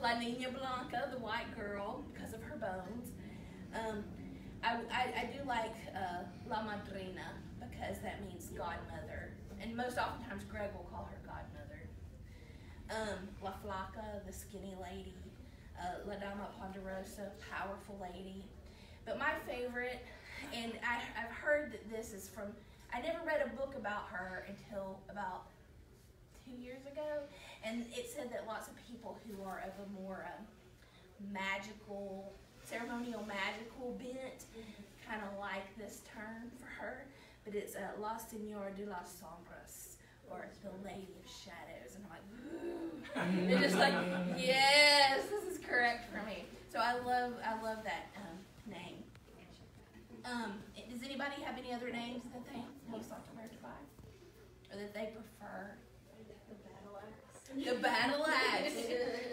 La Niña Blanca, the white girl, because of her bones. I do like La Madrina, because that means godmother. And most oftentimes Greg will call her godmother. La Flaca, the skinny lady. La Dama Poderosa, powerful lady. But my favorite, and I've heard that this is from, I never read a book about her until about 2 years ago, and it said that lots of people who are of a more magical, ceremonial magical bent kind of like this term for her, but it's La Señora de las Sombras, or the Lady of Shadows, and I'm like, ooh. It's just like, yes, this is correct for me. So I love that name. Does anybody have any other names that they know Santa Muerte by, or that they prefer? The battle axe.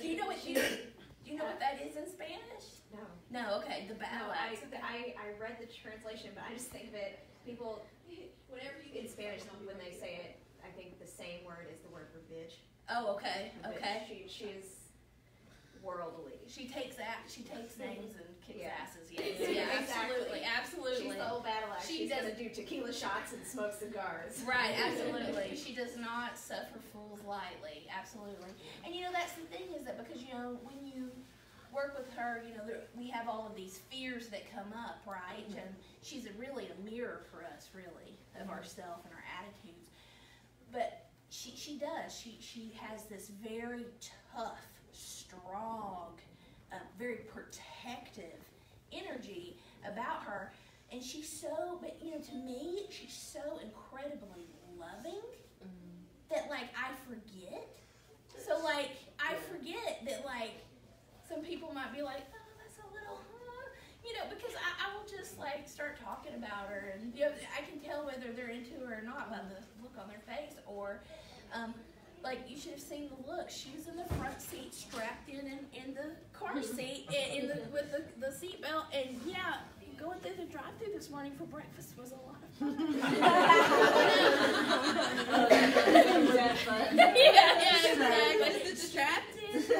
Do you know what that is in Spanish? No. No. Okay. The battle axe. I read the translation, but I just think that people, whenever you in Spanish, when they say it, I think the same word is the word for bitch. Oh, okay. Okay. She is worldly. She takes names and kicks asses. Yes. Yeah, Exactly. Absolutely. She's the old battle axe. She's going to do tequila shots and smoke cigars. Right. Absolutely. She does not suffer fools lightly. Absolutely. And that's the thing, is that because when you work with her, we have all of these fears that come up, right? Mm-hmm. And she's really a mirror for us, really, of ourselves and our attitudes. But she does. She has this very tough, strong, very protective energy about her, and she's so. But to me, she's so incredibly loving that I forget. So I forget that some people might be like, oh, that's a little, because I will just start talking about her, and I can tell whether they're into her or not by the look on their face, or you should have seen the look. She was in the front seat, strapped in the car seat, with the seatbelt, and going through the drive-thru this morning for breakfast was a lot of fun. Exactly. Strapped in. So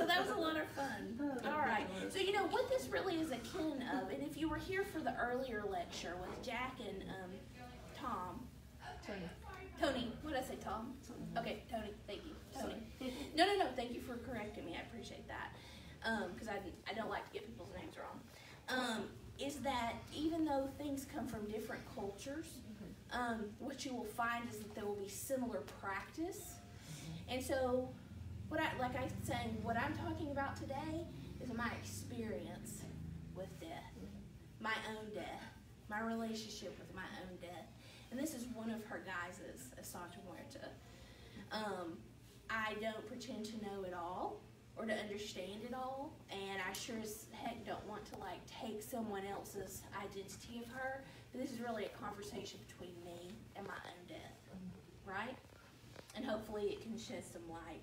that was a lot of fun. All right. So what this really is akin of, and if you were here for the earlier lecture with Jack and Tony. What did I say, Tom? Okay, Tony. Thank you, Tony. No. Thank you for correcting me. I appreciate that. Because I don't like to get people's names wrong. Is that even though things come from different cultures, what you will find is that there will be similar practice. And so, what I'm talking about today is my experience with death, my own death, my relationship with my own death. And this is one of her guises of Santa Muerte. I don't pretend to know it all or to understand it all, and I sure as heck don't want to take someone else's identity of her. But this is really a conversation between me and my own death, right? And hopefully it can shed some light.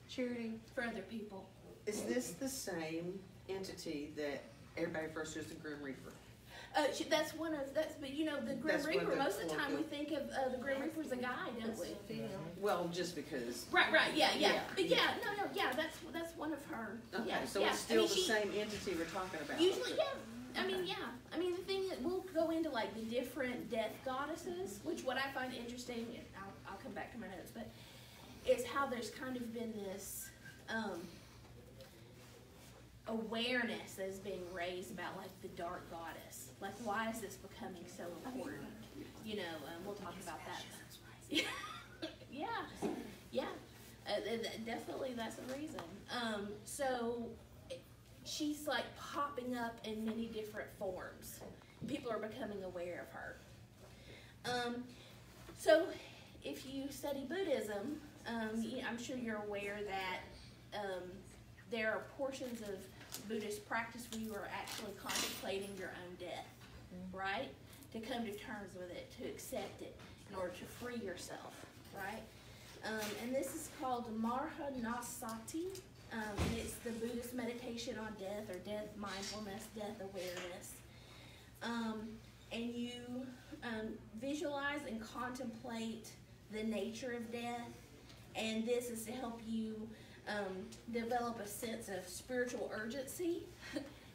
Charity, for other people. Is this the same entity that everybody refers to as the Grim Reaper? But the Grim Reaper, most of the time we think of the Grim Reaper as a guy, don't we? Well, just because. Right, yeah. But that's one of her. Okay, yeah, so it's still the same entity we're talking about. Usually, the thing that we'll go into the different death goddesses, which what I find interesting, and I'll come back to my notes, but is how there's kind of been this awareness that is being raised about the dark goddess. Why is this becoming so important? We'll talk about that. Definitely that's a reason. So she's popping up in many different forms. People are becoming aware of her. So if you study Buddhism, I'm sure you're aware that there are portions of Buddhist practice where you are actually contemplating your own death, right? To come to terms with it, to accept it, in order to free yourself, right? And this is called Marhanasati. And it's the Buddhist meditation on death, or death mindfulness, death awareness. And you visualize and contemplate the nature of death, and this is to help you develop a sense of spiritual urgency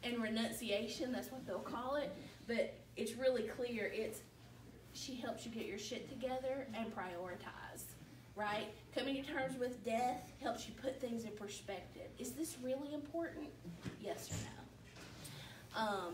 and renunciation. That's what they'll call it. But it's really clear. She helps you get your shit together and prioritize, right? Coming to terms with death helps you put things in perspective. Is this really important? Yes or no?